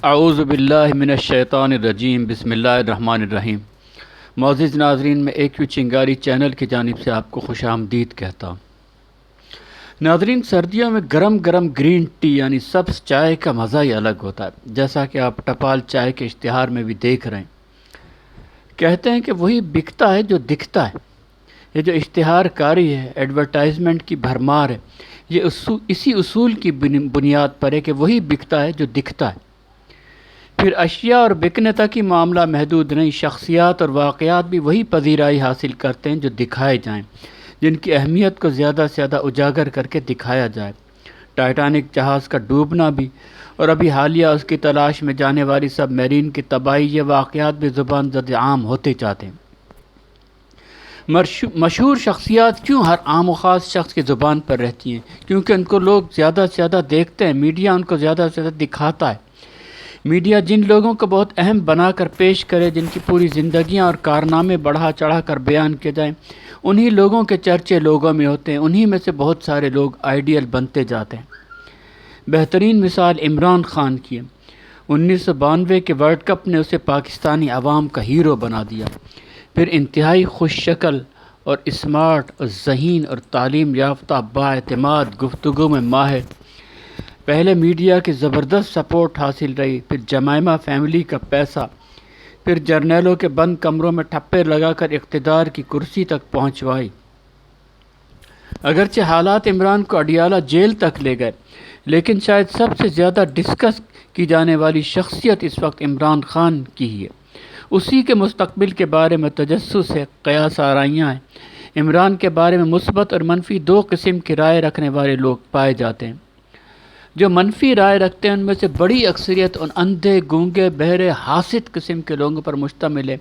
اعوذ باللہ من الشیطان الرجیم بسم اللہ الرحمن الرحیم۔ معزز ناظرین، میں اے کیو چنگاری چینل کی جانب سے آپ کو خوش آمدید کہتا ہوں۔ ناظرین، سردیوں میں گرم گرم گرین ٹی یعنی سبز چائے کا مزہ ہی الگ ہوتا ہے، جیسا کہ آپ ٹپال چائے کے اشتہار میں بھی دیکھ رہے ہیں۔ کہتے ہیں کہ وہی بکتا ہے جو دکھتا ہے۔ یہ جو اشتہار کاری ہے، ایڈورٹائزمنٹ کی بھرمار ہے، یہ اسی اصول کی بنیاد پر ہے کہ وہی بکتا ہے جو دکھتا ہے۔ پھر اشیاء اور بکنے تک ہی معاملہ محدود نہیں، شخصیات اور واقعات بھی وہی پذیرائی حاصل کرتے ہیں جو دکھائے جائیں، جن کی اہمیت کو زیادہ سے زیادہ اجاگر کر کے دکھایا جائے۔ ٹائٹینک جہاز کا ڈوبنا بھی اور ابھی حالیہ اس کی تلاش میں جانے والی سب میرین کی تباہی، یہ واقعات بھی زبان زد عام ہوتے جاتے ہیں۔ مشہور شخصیات کیوں ہر عام و خاص شخص کی زبان پر رہتی ہیں؟ کیونکہ ان کو لوگ زیادہ سے زیادہ دیکھتے ہیں، میڈیا ان کو زیادہ سے زیادہ دکھاتا ہے۔ میڈیا جن لوگوں کو بہت اہم بنا کر پیش کرے، جن کی پوری زندگیاں اور کارنامے بڑھا چڑھا کر بیان کیے جائیں، انہی لوگوں کے چرچے لوگوں میں ہوتے ہیں، انہی میں سے بہت سارے لوگ آئیڈیل بنتے جاتے ہیں۔ بہترین مثال عمران خان کی ہے۔ 1992 کے ورلڈ کپ نے اسے پاکستانی عوام کا ہیرو بنا دیا۔ پھر انتہائی خوش شکل اور اسمارٹ اور ذہین اور تعلیم یافتہ، بااعتماد، گفتگو میں ماہر۔ پہلے میڈیا کی زبردست سپورٹ حاصل رہی، پھر جمائمہ فیملی کا پیسہ، پھر جرنیلوں کے بند کمروں میں ٹھپے لگا کر اقتدار کی کرسی تک پہنچوائی۔ اگرچہ حالات عمران کو اڈیالہ جیل تک لے گئے، لیکن شاید سب سے زیادہ ڈسکس کی جانے والی شخصیت اس وقت عمران خان کی ہی ہے۔ اسی کے مستقبل کے بارے میں تجسس ہے، قیاس آرائیاں ہیں۔ عمران کے بارے میں مثبت اور منفی دو قسم کی رائے رکھنے والے لوگ پائے جاتے ہیں۔ جو منفی رائے رکھتے ہیں ان میں سے بڑی اکثریت ان اندھے، گونگے، بہرے، حاسد قسم کے لوگوں پر مشتمل ہے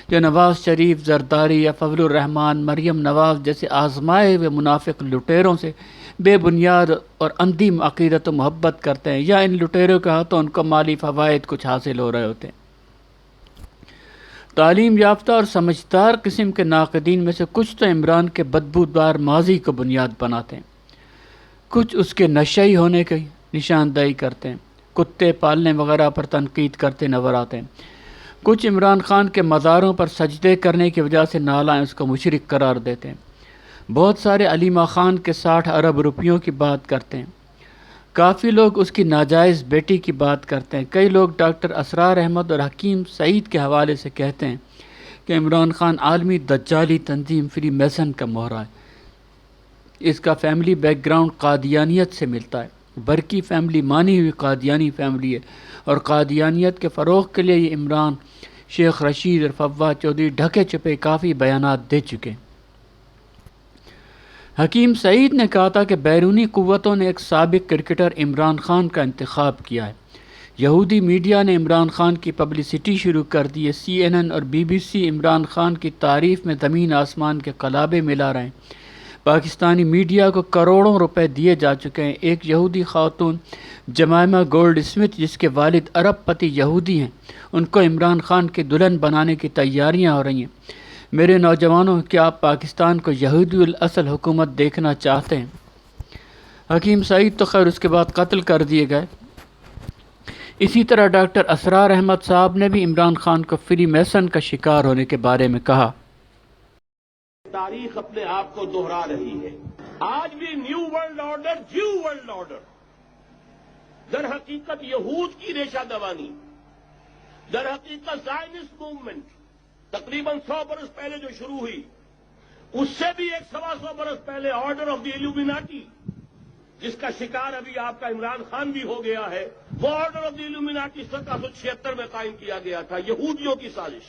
جو نواز شریف، زرداری یا فضل الرحمان، مریم نواز جیسے آزمائے ہوئے منافق لٹیروں سے بے بنیاد اور اندھی عقیدت و محبت کرتے ہیں، یا ان لٹیروں کے ہاتھوں ان کو مالی فوائد کچھ حاصل ہو رہے ہوتے ہیں۔ تعلیم یافتہ اور سمجھدار قسم کے ناقدین میں سے کچھ تو عمران کے بدبودار ماضی کو بنیاد بناتے ہیں، کچھ اس کے نشئی ہونے کی نشاندہی کرتے ہیں، کتے پالنے وغیرہ پر تنقید کرتے نظر آتے ہیں۔ کچھ عمران خان کے مزاروں پر سجدے کرنے کی وجہ سے نالائیں اس کو مشرک قرار دیتے ہیں۔ بہت سارے علیمہ خان کے 60 ارب روپیوں کی بات کرتے ہیں۔ کافی لوگ اس کی ناجائز بیٹی کی بات کرتے ہیں۔ کئی لوگ ڈاکٹر اسرار احمد اور حکیم سعید کے حوالے سے کہتے ہیں کہ عمران خان عالمی دجالی تنظیم فری میسن کا مہرا ہے۔ اس کا فیملی بیک گراؤنڈ قادیانیت سے ملتا ہے۔ برقی فیملی مانی ہوئی قادیانی فیملی ہے، اور قادیانیت کے فروغ کے لیے یہ عمران، شیخ رشید اور فواد چودھری ڈھکے چھپے کافی بیانات دے چکے ہیں۔ حکیم سعید نے کہا تھا کہ بیرونی قوتوں نے ایک سابق کرکٹر عمران خان کا انتخاب کیا ہے۔ یہودی میڈیا نے عمران خان کی پبلسٹی شروع کر دی ہے۔ CNN اور BBC عمران خان کی تعریف میں زمین آسمان کے قلابے ملا رہے ہیں۔ پاکستانی میڈیا کو کروڑوں روپے دیے جا چکے ہیں۔ ایک یہودی خاتون جمائمہ گولڈ اسمتھ، جس کے والد ارب پتی یہودی ہیں، ان کو عمران خان کی دلہن بنانے کی تیاریاں ہو رہی ہیں۔ میرے نوجوانوں، کیا آپ پاکستان کو یہودی الاصل حکومت دیکھنا چاہتے ہیں؟ حکیم سعید تو خیر اس کے بعد قتل کر دیے گئے۔ اسی طرح ڈاکٹر اسرار احمد صاحب نے بھی عمران خان کو فری میسن کا شکار ہونے کے بارے میں کہا۔ تاریخ اپنے آپ کو دوہرا رہی ہے۔ آج بھی new world order, Jew world order در حقیقت یہود کی ریشہ دوانی، در حقیقت زائنسٹ موومنٹ تقریباً 100 برس پہلے جو شروع ہوئی، اس سے بھی 100 برس پہلے آرڈر آف دی ایلومیناٹی، جس کا شکار ابھی آپ کا عمران خان بھی ہو گیا ہے، وہ آرڈر آف دی ایلومیناٹی 1776 میں قائم کیا گیا تھا، یہودیوں کی سازش،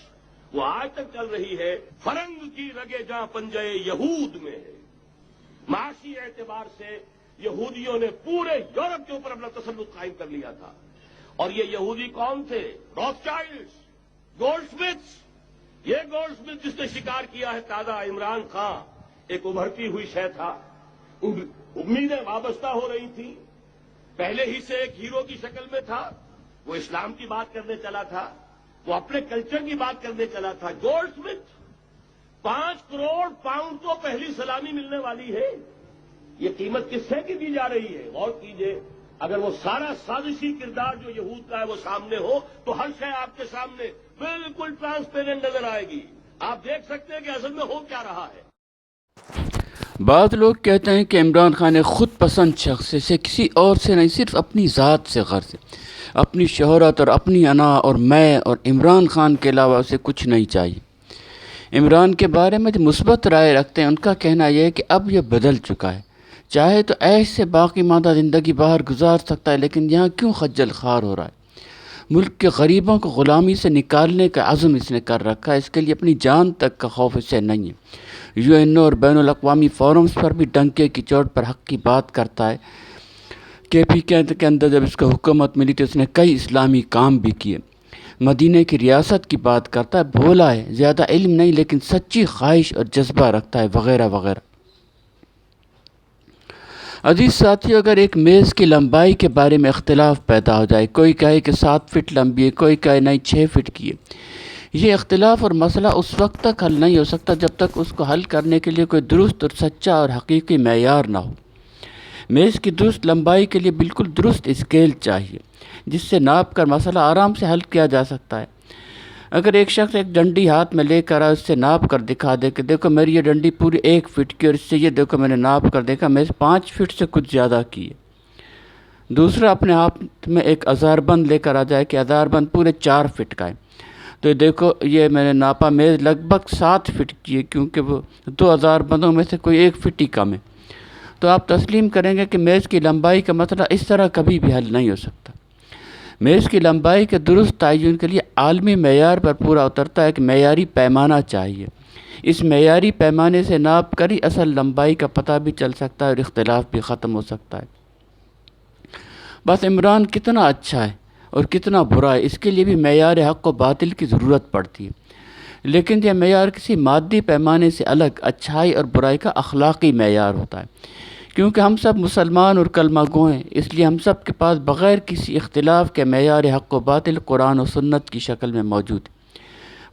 وہ آج تک چل رہی ہے۔ فرنگ کی رگے جہاں پنجے یہود میں ہے۔ معاشی اعتبار سے یہودیوں نے پورے یورپ کے اوپر اپنا تسلط قائم کر لیا تھا، اور یہ یہودی کون تھے؟ Rothschilds, goldsmiths. یہ گولڈ سمتھ جس نے شکار کیا ہے تازہ عمران خان، ایک ابھرتی ہوئی شے تھا، امیدیں وابستہ ہو رہی تھیں، پہلے ہی سے ایک ہیرو کی شکل میں تھا، وہ اسلام کی بات کرنے چلا تھا، وہ اپنے کلچر کی بات کرنے چلا تھا۔ گولڈ سمتھ 5 کروڑ پاؤنڈ کو پہلی سلامی ملنے والی ہے۔ یہ قیمت کس سے کی دی جا رہی ہے؟ غور کیجئے۔ اگر وہ سارا سازشی کردار جو یہود کا ہے وہ سامنے ہو تو ہر شے آپ کے سامنے بالکل ٹرانسپیرنٹ نظر آئے گی. آپ دیکھ سکتے ہیں کہ اصل میں ہو کیا رہا ہے. بعض لوگ کہتے ہیں کہ عمران خان ایک خود پسند شخص ہے، اسے کسی اور سے نہیں، صرف اپنی ذات سے غرض ہے، اپنی شہرت اور اپنی انا اور میں اور عمران خان کے علاوہ اسے کچھ نہیں چاہیے. عمران کے بارے میں جو مثبت رائے رکھتے ہیں ان کا کہنا یہ ہے کہ اب یہ بدل چکا ہے، چاہے تو عیش سے باقی ماندہ زندگی باہر گزار سکتا ہے، لیکن یہاں کیوں خجل خوار ہو رہا ہے. ملک کے غریبوں کو غلامی سے نکالنے کا عزم اس نے کر رکھا ہے، اس کے لیے اپنی جان تک کا خوف اسے نہیں ہے. UN اور بین الاقوامی فورمز پر بھی ڈنکے کی چوٹ پر حق کی بات کرتا ہے. KP کے اندر جب اس کو حکومت ملی تو اس نے کئی اسلامی کام بھی کیے. مدینہ کی ریاست کی بات کرتا ہے، بھولا ہے، زیادہ علم نہیں لیکن سچی خواہش اور جذبہ رکھتا ہے، وغیرہ وغیرہ. عزیز ساتھیو، اگر ایک میز کی لمبائی کے بارے میں اختلاف پیدا ہو جائے، کوئی کہے کہ 7 فٹ لمبی ہے، کوئی کہے نہیں 6 فٹ کی ہے، یہ اختلاف اور مسئلہ اس وقت تک حل نہیں ہو سکتا جب تک اس کو حل کرنے کے لیے کوئی درست اور سچا اور حقیقی معیار نہ ہو. میز کی درست لمبائی کے لیے بالکل درست اسکیل چاہیے جس سے ناپ کر مسئلہ آرام سے حل کیا جا سکتا ہے. اگر ایک شخص ایک ڈنڈی ہاتھ میں لے کر آئے، اس سے ناپ کر دکھا دے کہ دیکھو میری یہ ڈنڈی پوری 1 فٹ کی اور اس سے یہ دیکھو میں نے ناپ کر دیکھا میز 5 فٹ سے کچھ زیادہ کی ہے. دوسرا اپنے ہاتھ میں ایک ہزار بند لے کر آ جائے کہ ہزار بند پورے 4 فٹ کا ہے، تو یہ دیکھو یہ میں نے ناپا میز لگ بھگ 7 فٹ کی ہے، کیونکہ وہ 2000 بندوں میں سے کوئی 1 فٹ ہی کم ہے. تو آپ تسلیم کریں گے کہ میز کی لمبائی کا مسئلہ اس طرح کبھی بھی حل نہیں ہو سکتا. میز کی لمبائی کے درست تعین کے لیے عالمی معیار پر پورا اترتا ہے کہ معیاری پیمانہ چاہیے. اس معیاری پیمانے سے ناپ کر ہی اصل لمبائی کا پتہ بھی چل سکتا ہے اور اختلاف بھی ختم ہو سکتا ہے. بس عمران کتنا اچھا ہے اور کتنا برا ہے، اس کے لیے بھی معیار حق و باطل کی ضرورت پڑتی ہے. لیکن یہ معیار کسی مادی پیمانے سے الگ اچھائی اور برائی کا اخلاقی معیار ہوتا ہے. کیونکہ ہم سب مسلمان اور کلمہ گو ہیں، اس لیے ہم سب کے پاس بغیر کسی اختلاف کے معیار حق و باطل قرآن و سنت کی شکل میں موجود ہے.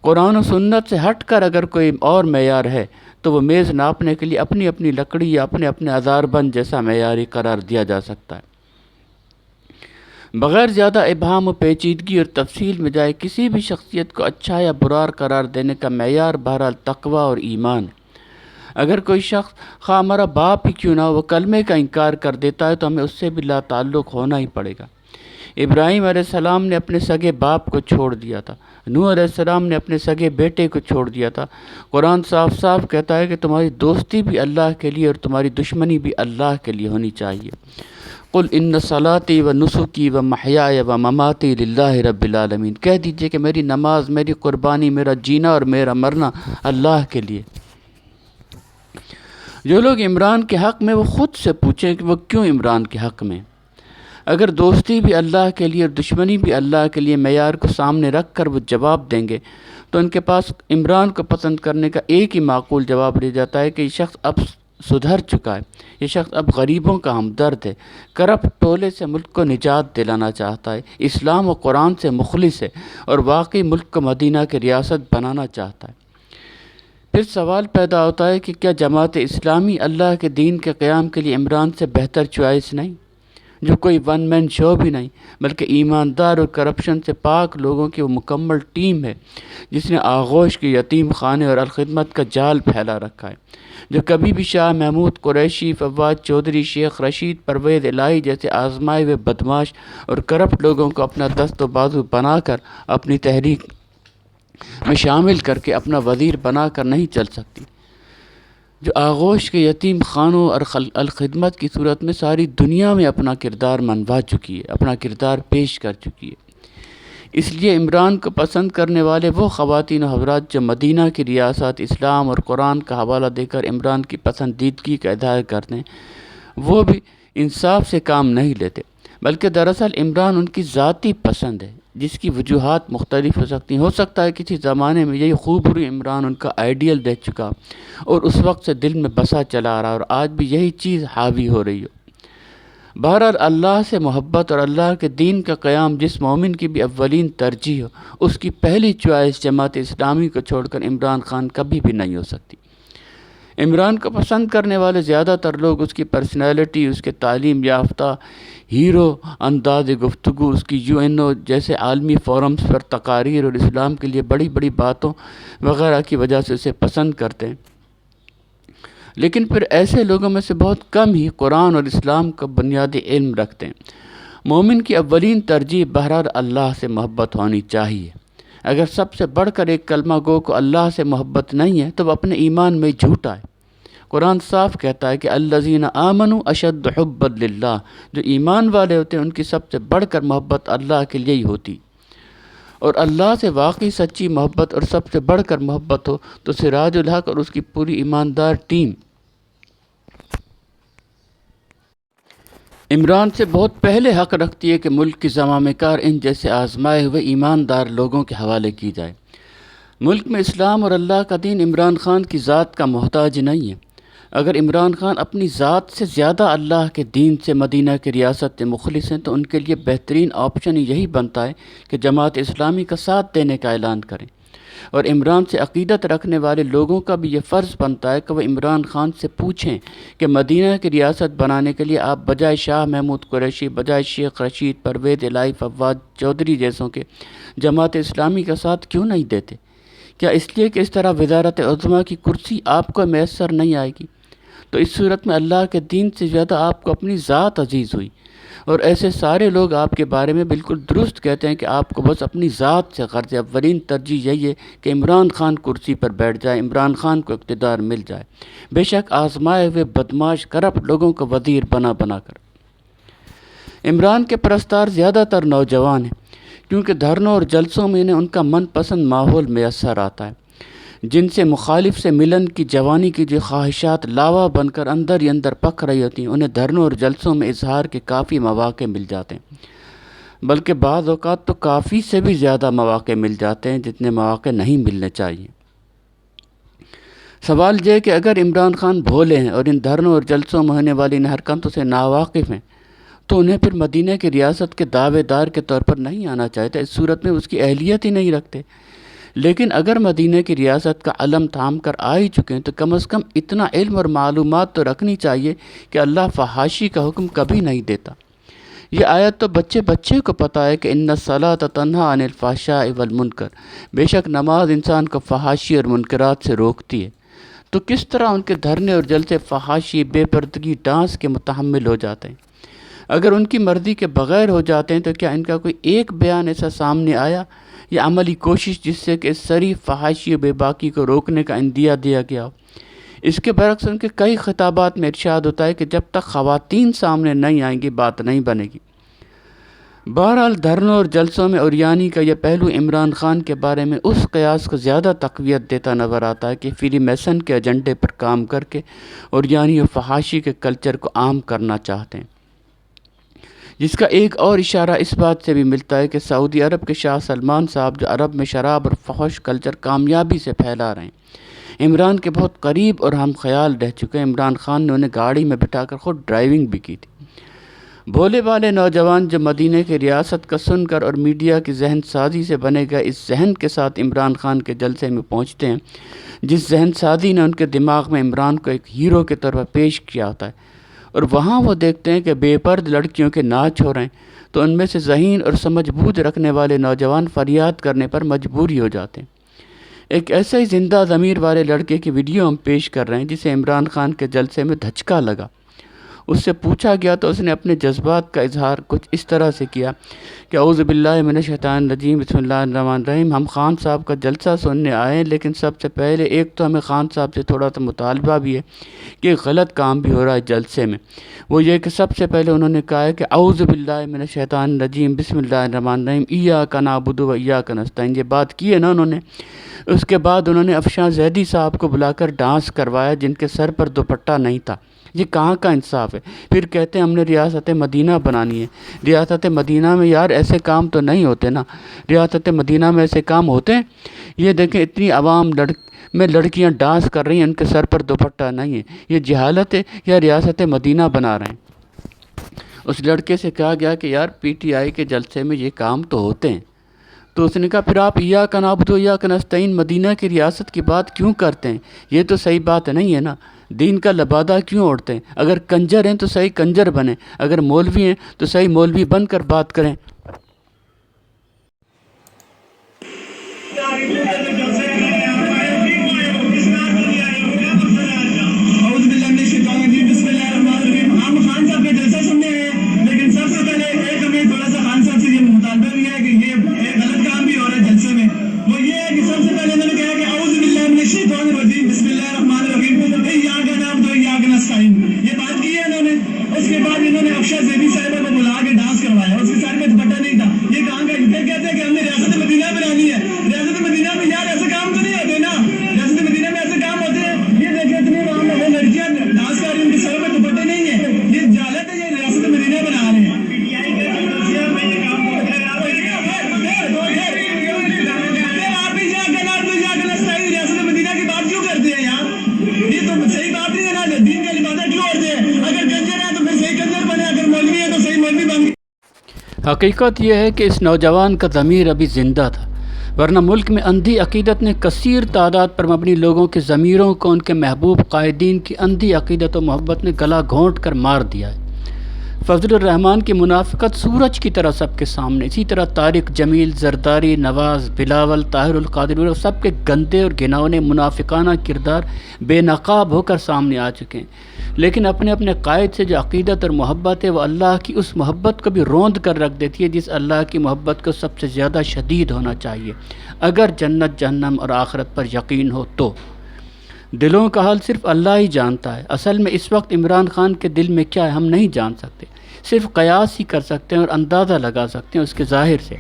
قرآن و سنت سے ہٹ کر اگر کوئی اور معیار ہے تو وہ میز ناپنے کے لیے اپنی اپنی لکڑی یا اپنے اپنے ہزار بند جیسا معیاری قرار دیا جا سکتا ہے. بغیر زیادہ ابہام و پیچیدگی اور تفصیل میں جائے کسی بھی شخصیت کو اچھا یا برا قرار دینے کا معیار بہرحال تقویٰ اور ایمان ہے. اگر کوئی شخص خواہ ہمارا باپ ہی کیوں نہ ہو وہ کلمے کا انکار کر دیتا ہے تو ہمیں اس سے بھی لا تعلق ہونا ہی پڑے گا. ابراہیم علیہ السلام نے اپنے سگے باپ کو چھوڑ دیا تھا، نوح علیہ السلام نے اپنے سگے بیٹے کو چھوڑ دیا تھا. قرآن صاف صاف کہتا ہے کہ تمہاری دوستی بھی اللہ کے لیے اور تمہاری دشمنی بھی اللہ کے لیے ہونی چاہیے. قل ان صلاتی و نسکی و محیای و مماتی للہ رب العالمین، کہہ دیجئے کہ میری نماز، میری قربانی، میرا جینا اور میرا مرنا اللہ کے لیے. جو لوگ عمران کے حق میں وہ خود سے پوچھیں کہ وہ کیوں عمران کے حق میں. اگر دوستی بھی اللہ کے لیے اور دشمنی بھی اللہ کے لیے معیار کو سامنے رکھ کر وہ جواب دیں گے تو ان کے پاس عمران کو پسند کرنے کا ایک ہی معقول جواب رہ جاتا ہے کہ یہ شخص اب سدھر چکا ہے، یہ شخص اب غریبوں کا ہمدرد ہے، کرپٹ ٹولے سے ملک کو نجات دلانا چاہتا ہے، اسلام و قرآن سے مخلص ہے اور واقعی ملک کو مدینہ کی ریاست بنانا چاہتا ہے. پھر سوال پیدا ہوتا ہے کہ کیا جماعت اسلامی اللہ کے دین کے قیام کے لیے عمران سے بہتر چوائس نہیں، جو کوئی ون مین شو بھی نہیں بلکہ ایماندار اور کرپشن سے پاک لوگوں کی وہ مکمل ٹیم ہے جس نے آغوش کے یتیم خانے اور الخدمت کا جال پھیلا رکھا ہے، جو کبھی بھی شاہ محمود قریشی، فواد چودھری، شیخ رشید، پرویز الہی جیسے آزمائے ہوئے بدماش اور کرپٹ لوگوں کو اپنا دست و بازو بنا کر اپنی تحریک میں شامل کر کے اپنا وزیر بنا کر نہیں چل سکتی، جو آغوش کے یتیم خانوں اور الخدمت کی صورت میں ساری دنیا میں اپنا کردار منوا چکی ہے، اپنا کردار پیش کر چکی ہے. اس لیے عمران کو پسند کرنے والے وہ خواتین و حضرات جو مدینہ کی ریاست، اسلام اور قرآن کا حوالہ دے کر عمران کی پسندیدگی کا اظہار کرتے ہیں، وہ بھی انصاف سے کام نہیں لیتے بلکہ دراصل عمران ان کی ذاتی پسند ہے جس کی وجوہات مختلف ہو سکتی ہیں. ہو سکتا ہے کسی زمانے میں یہی خوبروئی عمران ان کا آئیڈیل رہ چکا اور اس وقت سے دل میں بسا چلا آ رہا اور آج بھی یہی چیز حاوی ہو رہی ہو. بہرحال اللہ سے محبت اور اللہ کے دین کا قیام جس مومن کی بھی اولین ترجیح ہو، اس کی پہلی چوائس جماعت اسلامی کو چھوڑ کر عمران خان کبھی بھی نہیں ہو سکتی. عمران کو پسند کرنے والے زیادہ تر لوگ اس کی پرسنالٹی، اس کے تعلیم یافتہ ہیرو انداز گفتگو، اس کی UNO جیسے عالمی فورمز پر تقاریر اور اسلام کے لیے بڑی بڑی باتوں وغیرہ کی وجہ سے اسے پسند کرتے ہیں۔ لیکن پھر ایسے لوگوں میں سے بہت کم ہی قرآن اور اسلام کا بنیادی علم رکھتے ہیں۔ مومن کی اولین ترجیح بہرحال اللہ سے محبت ہونی چاہیے۔ اگر سب سے بڑھ کر ایک کلمہ گو کو اللہ سے محبت نہیں ہے تو وہ اپنے ایمان میں جھوٹا ہے۔ قرآن صاف کہتا ہے کہ الذین آمنوا اشد حبا للہ، جو ایمان والے ہوتے ہیں ان کی سب سے بڑھ کر محبت اللہ کے لیے ہی ہوتی، اور اللہ سے واقعی سچی محبت اور سب سے بڑھ کر محبت ہو تو سراج الحق اور اس کی پوری ایماندار ٹیم عمران سے بہت پہلے حق رکھتی ہے کہ ملک کی زمام کار ان جیسے آزمائے ہوئے ایماندار لوگوں کے حوالے کی جائے۔ ملک میں اسلام اور اللہ کا دین عمران خان کی ذات کا محتاج نہیں ہے۔ اگر عمران خان اپنی ذات سے زیادہ اللہ کے دین سے مدینہ کی ریاست سے مخلص ہیں تو ان کے لیے بہترین آپشن یہی بنتا ہے کہ جماعت اسلامی کا ساتھ دینے کا اعلان کریں، اور عمران سے عقیدت رکھنے والے لوگوں کا بھی یہ فرض بنتا ہے کہ وہ عمران خان سے پوچھیں کہ مدینہ کی ریاست بنانے کے لیے آپ بجائے شاہ محمود قریشی، بجائے شیخ رشید پرویز الہی فواد چودھری جیسوں کے جماعت اسلامی کا ساتھ کیوں نہیں دیتے؟ کیا اس لیے کہ اس طرح وزارت عظمیٰ کی کرسی آپ کو میسر نہیں آئے گی؟ تو اس صورت میں اللہ کے دین سے زیادہ آپ کو اپنی ذات عزیز ہوئی، اور ایسے سارے لوگ آپ کے بارے میں بالکل درست کہتے ہیں کہ آپ کو بس اپنی ذات سے غرض ہے۔ اولین ترجیح یہی ہے کہ عمران خان کرسی پر بیٹھ جائے، عمران خان کو اقتدار مل جائے، بے شک آزمائے ہوئے بدماش کرپٹ لوگوں کو وزیر بنا بنا کر۔ عمران کے پرستار زیادہ تر نوجوان ہیں، کیونکہ دھرنوں اور جلسوں میں انہیں ان کا من پسند ماحول میسر آتا ہے۔ جن سے مخالف سے ملن کی جوانی کی جو خواہشات لاوا بن کر اندر ہی اندر پک رہی ہوتی ہیں، انہیں دھرنوں اور جلسوں میں اظہار کے کافی مواقع مل جاتے ہیں، بلکہ بعض اوقات تو کافی سے بھی زیادہ مواقع مل جاتے ہیں جتنے مواقع نہیں ملنے چاہیے۔ سوال یہ ہے کہ اگر عمران خان بھولے ہیں اور ان دھرنوں اور جلسوں میں ہونے والی ان حرکتوں سے ناواقف ہیں تو انہیں پھر مدینہ کی ریاست کے دعوے دار کے طور پر نہیں آنا چاہیے تھا۔ اس صورت میں اس کی اہلیت ہی نہیں رکھتے۔ لیکن اگر مدینہ کی ریاست کا علم تھام کر آ ہی چکے ہیں تو کم از کم اتنا علم اور معلومات تو رکھنی چاہیے کہ اللہ فحاشی کا حکم کبھی نہیں دیتا۔ یہ آیت تو بچے بچے کو پتہ ہے کہ ان الصلاۃ تنہی عن الفحشاء والمنکر، بے شک نماز انسان کو فحاشی اور منکرات سے روکتی ہے، تو کس طرح ان کے دھرنے اور جلسے فحاشی، بے پردگی، ڈانس کے متحمل ہو جاتے ہیں؟ اگر ان کی مرضی کے بغیر ہو جاتے ہیں تو کیا ان کا کوئی ایک بیان ایسا سامنے آیا یا عملی کوشش جس سے کہ اس سری فحاشی و بے باکی کو روکنے کا اندیہ دیا گیا ہو؟ اس کے برعکس ان کے کئی خطابات میں ارشاد ہوتا ہے کہ جب تک خواتین سامنے نہیں آئیں گی بات نہیں بنے گی۔ بہرحال دھرنوں اور جلسوں میں اوریانی کا یہ پہلو عمران خان کے بارے میں اس قیاس کو زیادہ تقویت دیتا نظر آتا ہے کہ فری میسن کے ایجنڈے پر کام کر کے اوریانی و فحاشی کے کلچر کو عام کرنا چاہتے ہیں، جس کا ایک اور اشارہ اس بات سے بھی ملتا ہے کہ سعودی عرب کے شاہ سلمان صاحب جو عرب میں شراب اور فحش کلچر کامیابی سے پھیلا رہے ہیں، عمران کے بہت قریب اور ہم خیال رہ چکے ہیں۔ عمران خان نے انہیں گاڑی میں بٹھا کر خود ڈرائیونگ بھی کی تھی۔ بھولے والے نوجوان جو مدینہ کی ریاست کا سن کر اور میڈیا کی ذہن سازی سے بنے گئے اس ذہن کے ساتھ عمران خان کے جلسے میں پہنچتے ہیں، جس ذہن سازی نے ان کے دماغ میں عمران کو ایک ہیرو کے طور پر پیش کیا ہوتا ہے، اور وہاں وہ دیکھتے ہیں کہ بے پرد لڑکیوں کے ناچ ہو رہے ہیں، تو ان میں سے ذہین اور سمجھ بوجھ رکھنے والے نوجوان فریاد کرنے پر مجبور ہی ہو جاتے ہیں۔ ایک ایسے ہی زندہ ضمیر والے لڑکے کی ویڈیو ہم پیش کر رہے ہیں جسے عمران خان کے جلسے میں دھچکا لگا۔ اس سے پوچھا گیا تو اس نے اپنے جذبات کا اظہار کچھ اس طرح سے کیا کہ اعوذ باللہ من الشیطان الرجیم، بسم اللہ الرحمن الرحیم، ہم خان صاحب کا جلسہ سننے آئے ہیں، لیکن سب سے پہلے ایک تو ہمیں خان صاحب سے تھوڑا سا مطالبہ بھی ہے کہ ایک غلط کام بھی ہو رہا ہے جلسے میں۔ وہ یہ کہ سب سے پہلے انہوں نے کہا ہے کہ اعوذ باللہ من الشیطان الرجیم، بسم اللہ الرحمن الرحیم، ایاک نعبد و ایاک نستعین، یہ بات کی ہے نا انہوں نے۔ اس کے بعد انہوں نے افشاں زیدی صاحب کو بلا کر ڈانس کروایا جن کے سر پر دوپٹہ نہیں تھا۔ یہ کہاں کا انصاف ہے؟ پھر کہتے ہیں ہم نے ریاست مدینہ بنانی ہے۔ ریاست مدینہ میں یار ایسے کام تو نہیں ہوتے نا، ریاست مدینہ میں ایسے کام ہوتے ہیں؟ یہ دیکھیں اتنی عوام میں لڑکیاں ڈانس کر رہی ہیں، ان کے سر پر دوپٹہ نہیں ہے، یہ جہالت ہے یا ریاست مدینہ بنا رہے ہیں؟ اس لڑکے سے کہا گیا کہ یار پی ٹی آئی کے جلسے میں یہ کام تو ہوتے ہیں، تو اس نے کہا پھر آپ ایاک نعبد و ایاک نستعین مدینہ کی ریاست کی بات کیوں کرتے ہیں؟ یہ تو صحیح بات نہیں ہے نا، دین کا لبادہ کیوں اوڑھتے ہیں؟ اگر کنجر ہیں تو صحیح کنجر بنیں، اگر مولوی ہیں تو صحیح مولوی بن کر بات کریں۔ یہ بات کی ہے انہوں نے، اس کے بعد انہوں نے افشا زیبی صاحبہ کو بلا کے ڈانس کروایا، اس کے سر میں دوپٹہ نہیں تھا، یہ کہاں کا؟ پھر کہتے ہیں کہ ہم نے ریاست مدینہ بنانی ہے۔ ریاست مدینہ میں یار ایسے کام تو نہیں ہوتے نا، ریاست مدینہ میں ایسے کام ہوتے ہیں؟ یہ دیکھیں اتنی وہاں وہ لڑکیاں ڈانس کر رہی ہیں، ان کے سر میں دوپٹے نہیں ہیں، یہ جالت ہے، یہ ریاست مدینہ بنا رہے ہیں۔ آپ ہی جا کے صحیح ریاست مدینہ کی بات کیوں کرتے ہیں یار؟ یہ تو صحیح بات نہیں ہے نا، دین کا لبادہ کیوں اوڑھتے ہیں؟ اگر کنجر ہے تو پھر صحیح کنجر بنے، اگر مولوی ہے تو صحیح مولوی بن گئے۔ حقیقت یہ ہے کہ اس نوجوان کا ضمیر ابھی زندہ تھا، ورنہ ملک میں اندھی عقیدت نے کثیر تعداد پر مبنی لوگوں کے ضمیروں کو ان کے محبوب قائدین کی اندھی عقیدت و محبت نے گلا گھونٹ کر مار دیا ہے۔ فضل الرحمان کی منافقت سورج کی طرح سب کے سامنے، اسی طرح طارق جمیل، زرداری، نواز، بلاول، طاہر القادری اور سب کے گندے اور گھناؤنے منافقانہ کردار بے نقاب ہو کر سامنے آ چکے ہیں، لیکن اپنے اپنے قائد سے جو عقیدت اور محبت ہے وہ اللہ کی اس محبت کو بھی روند کر رکھ دیتی ہے جس اللہ کی محبت کو سب سے زیادہ شدید ہونا چاہیے اگر جنت جہنم اور آخرت پر یقین ہو تو۔ دلوں کا حال صرف اللہ ہی جانتا ہے، اصل میں اس وقت عمران خان کے دل میں کیا ہے ہم نہیں جان سکتے، صرف قیاس ہی کر سکتے ہیں اور اندازہ لگا سکتے ہیں اس کے ظاہر سے۔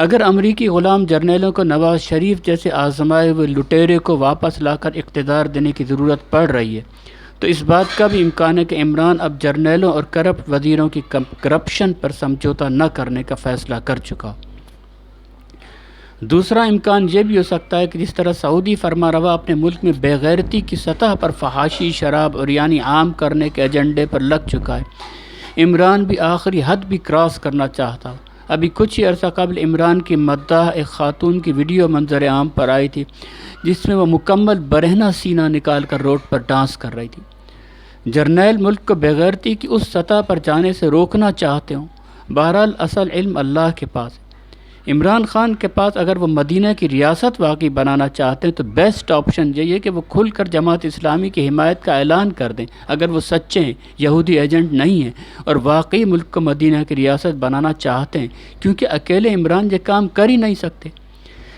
اگر امریکی غلام جرنیلوں کو نواز شریف جیسے آزمائے ہوئے لٹیرے کو واپس لا کر اقتدار دینے کی ضرورت پڑ رہی ہے تو اس بات کا بھی امکان ہے کہ عمران اب جرنیلوں اور کرپٹ وزیروں کی کرپشن پر سمجھوتہ نہ کرنے کا فیصلہ کر چکا۔ دوسرا امکان یہ بھی ہو سکتا ہے کہ جس طرح سعودی فرما روا اپنے ملک میں بے غیرتی کی سطح پر فحاشی، شراب اور یعنی عام کرنے کے ایجنڈے پر لگ چکا ہے، عمران بھی آخری حد بھی کراس کرنا چاہتا ہو۔ ابھی کچھ ہی عرصہ قبل عمران کی مداح ایک خاتون کی ویڈیو منظر عام پر آئی تھی جس میں وہ مکمل برہنہ سینہ نکال کر روڈ پر ڈانس کر رہی تھی۔ جرنیل ملک کو بے غیرتی کی اس سطح پر جانے سے روکنا چاہتے ہوں، بہرحال اصل علم اللہ کے پاس ہے۔ عمران خان کے پاس اگر وہ مدینہ کی ریاست واقعی بنانا چاہتے ہیں تو بیسٹ آپشن یہ ہے کہ وہ کھل کر جماعت اسلامی کی حمایت کا اعلان کر دیں اگر وہ سچے ہیں، یہودی ایجنٹ نہیں ہیں اور واقعی ملک کو مدینہ کی ریاست بنانا چاہتے ہیں، کیونکہ اکیلے عمران یہ کام کر ہی نہیں سکتے۔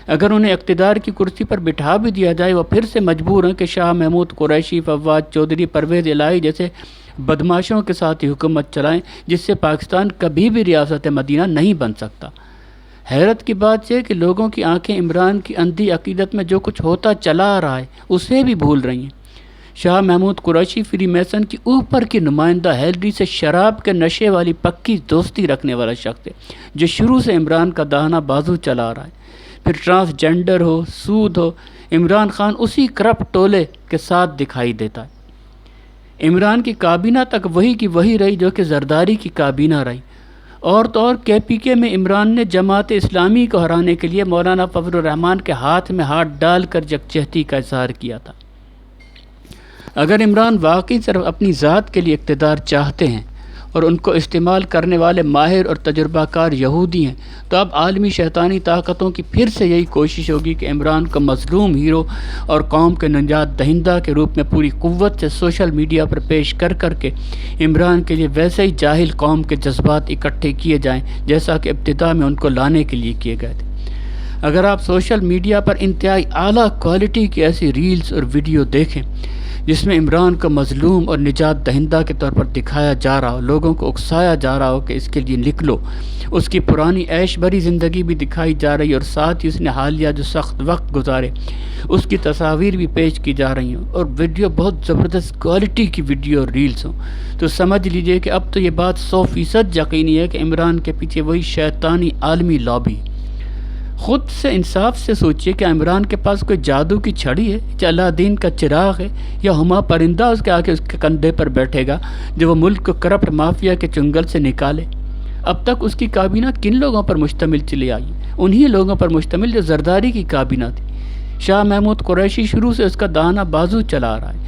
اگر انہیں اقتدار کی کرسی پر بٹھا بھی دیا جائے وہ پھر سے مجبور ہیں کہ شاہ محمود قریشی، فواد چودھری، پرویز الہی جیسے بدماشوں کے ساتھ ہی حکومت چلائیں جس سے پاکستان کبھی بھی ریاست مدینہ نہیں بن سکتا۔ حیرت کی بات یہ کہ لوگوں کی آنکھیں عمران کی اندھی عقیدت میں جو کچھ ہوتا چلا آ رہا ہے اسے بھی بھول رہی ہیں۔ شاہ محمود قریشی فری میسن کی اوپر کی نمائندہ ہیلری سے شراب کے نشے والی پکی دوستی رکھنے والا شخص ہے جو شروع سے عمران کا داہنا بازو چلا آ رہا ہے۔ پھر ٹرانسجنڈر ہو، سود ہو، عمران خان اسی کرپٹ ٹولے کے ساتھ دکھائی دیتا ہے۔ عمران کی کابینہ تک وہی کی وہی رہی جو کہ زرداری کی کابینہ رہی۔ اور تو اور کے پی کے میں عمران نے جماعت اسلامی کو ہرانے کے لیے مولانا فضل الرحمان کے ہاتھ میں ہاتھ ڈال کر یکجہتی کا اظہار کیا تھا۔ اگر عمران واقعی صرف اپنی ذات کے لیے اقتدار چاہتے ہیں اور ان کو استعمال کرنے والے ماہر اور تجربہ کار یہودی ہیں تو اب عالمی شیطانی طاقتوں کی پھر سے یہی کوشش ہوگی کہ عمران کو مظلوم ہیرو اور قوم کے نجات دہندہ کے روپ میں پوری قوت سے سوشل میڈیا پر پیش کر کے عمران کے لیے ویسے ہی جاہل قوم کے جذبات اکٹھے کیے جائیں جیسا کہ ابتدا میں ان کو لانے کے لیے کیے گئے تھے۔ اگر آپ سوشل میڈیا پر انتہائی اعلیٰ کوالٹی کی ایسی ریلز اور ویڈیو دیکھیں جس میں عمران کو مظلوم اور نجات دہندہ کے طور پر دکھایا جا رہا ہو، لوگوں کو اکسایا جا رہا ہو کہ اس کے لیے نکلو، اس کی پرانی عیش بھری زندگی بھی دکھائی جا رہی اور ساتھ ہی اس نے حالیہ جو سخت وقت گزارے اس کی تصاویر بھی پیش کی جا رہی ہوں اور ویڈیو بہت زبردست کوالٹی کی ویڈیو اور ریلز ہوں، تو سمجھ لیجئے کہ اب تو یہ بات 100% یقینی ہے کہ عمران کے پیچھے وہی شیطانی عالمی لابی۔ خود سے انصاف سے سوچئے کہ عمران کے پاس کوئی جادو کی چھڑی ہے یا الادین کا چراغ ہے یا ہما پرندہ اس کے آگے اس کے کندھے پر بیٹھے گا جو وہ ملک کو کرپٹ مافیا کے چنگل سے نکالے۔ اب تک اس کی کابینہ کن لوگوں پر مشتمل چلی آئی؟ انہی لوگوں پر مشتمل جو زرداری کی کابینہ تھی۔ شاہ محمود قریشی شروع سے اس کا داہنہ بازو چلا رہا ہے۔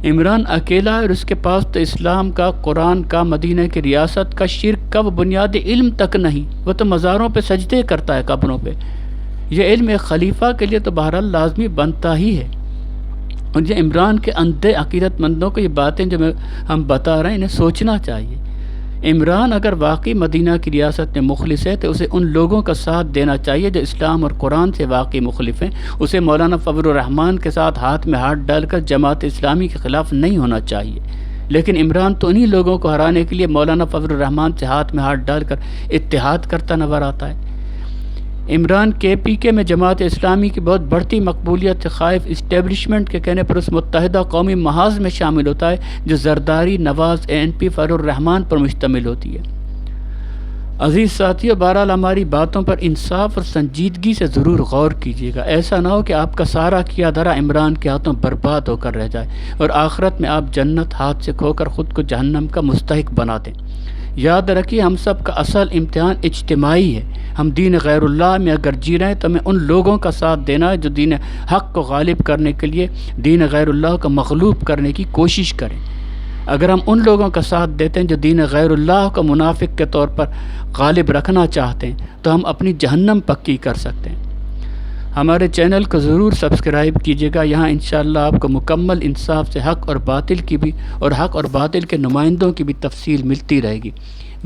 عمران اکیلا ہے اور اس کے پاس تو اسلام کا، قرآن کا، مدینہ کی ریاست کا، شرک کا وہ بنیادی علم تک نہیں۔ وہ تو مزاروں پہ سجدے کرتا ہے، قبروں پہ۔ یہ علم ایک خلیفہ کے لیے تو بہرحال لازمی بنتا ہی ہے۔ اور یہ عمران کے اندھے عقیدت مندوں کو یہ باتیں جو ہم بتا رہے ہیں انہیں سوچنا چاہیے۔ عمران اگر واقعی مدینہ کی ریاست میں مخلص ہے تو اسے ان لوگوں کا ساتھ دینا چاہیے جو اسلام اور قرآن سے واقعی مخالف ہیں۔ اسے مولانا فضل الرحمان کے ساتھ ہاتھ میں ہاتھ ڈال کر جماعت اسلامی کے خلاف نہیں ہونا چاہیے۔ لیکن عمران تو انہی لوگوں کو ہرانے کے لیے مولانا فضل الرحمان سے ہاتھ میں ہاتھ ڈال کر اتحاد کرتا نظر آتا ہے۔ عمران KPK میں جماعت اسلامی کی بہت بڑھتی مقبولیت سے خائف اسٹیبلشمنٹ کے کہنے پر اس متحدہ قومی محاذ میں شامل ہوتا ہے جو زرداری، نواز، ANP، فضل الرحمان پر مشتمل ہوتی ہے۔ عزیز ساتھیو، بہرحال ہماری باتوں پر انصاف اور سنجیدگی سے ضرور غور کیجیے گا۔ ایسا نہ ہو کہ آپ کا سارا کیا دھرا عمران کے ہاتھوں برباد ہو کر رہ جائے اور آخرت میں آپ جنت ہاتھ سے کھو کر خود کو جہنم کا مستحق بنا دیں۔ یاد رکھیے، ہم سب کا اصل امتحان اجتماعی ہے۔ ہم دین غیر اللہ میں اگر جی رہے ہیں تو ہمیں ان لوگوں کا ساتھ دینا ہے جو دین حق کو غالب کرنے کے لیے دین غیر اللہ کو مغلوب کرنے کی کوشش کریں۔ اگر ہم ان لوگوں کا ساتھ دیتے ہیں جو دین غیر اللہ کو منافق کے طور پر غالب رکھنا چاہتے ہیں تو ہم اپنی جہنم پکی کر سکتے ہیں۔ ہمارے چینل کو ضرور سبسکرائب کیجیے گا۔ یہاں انشاءاللہ آپ کو مکمل انصاف سے حق اور باطل کی بھی اور حق اور باطل کے نمائندوں کی بھی تفصیل ملتی رہے گی۔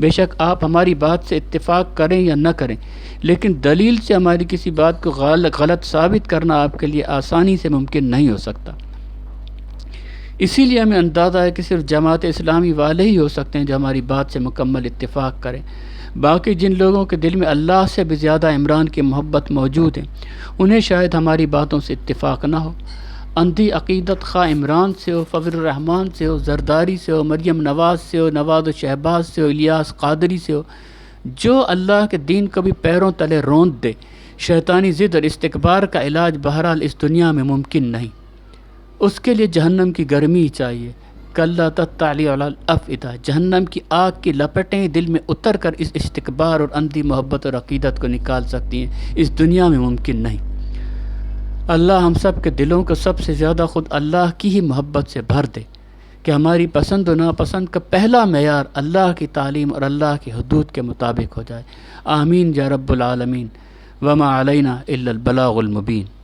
بے شک آپ ہماری بات سے اتفاق کریں یا نہ کریں، لیکن دلیل سے ہماری کسی بات کو غلط ثابت کرنا آپ کے لیے آسانی سے ممکن نہیں ہو سکتا۔ اسی لیے ہمیں اندازہ ہے کہ صرف جماعت اسلامی والے ہی ہو سکتے ہیں جو ہماری بات سے مکمل اتفاق کریں۔ باقی جن لوگوں کے دل میں اللہ سے بھی زیادہ عمران کی محبت موجود ہے انہیں شاید ہماری باتوں سے اتفاق نہ ہو۔ اندھی عقیدت خواہ عمران سے ہو، فضل الرحمان سے ہو، زرداری سے ہو، مریم نواز سے ہو، نواز و شہباز سے ہو، الیاس قادری سے ہو، جو اللہ کے دین کو بھی پیروں تلے روند دے، شیطانی ضد اور استکبار کا علاج بہرحال اس دنیا میں ممکن نہیں۔ اس کے لیے جہنم کی گرمی ہی چاہیے۔ کلا تطلی علی الافئدہ، جہنم کی آگ کی لپٹیں دل میں اتر کر اس استکبار اور اندھی محبت اور عقیدت کو نکال سکتی ہیں، اس دنیا میں ممکن نہیں۔ اللہ ہم سب کے دلوں کو سب سے زیادہ خود اللہ کی ہی محبت سے بھر دے کہ ہماری پسند و ناپسند کا پہلا معیار اللہ کی تعلیم اور اللہ کی حدود کے مطابق ہو جائے۔ آمین یا رب العالمین۔ وما علینا الا البلاغ المبین۔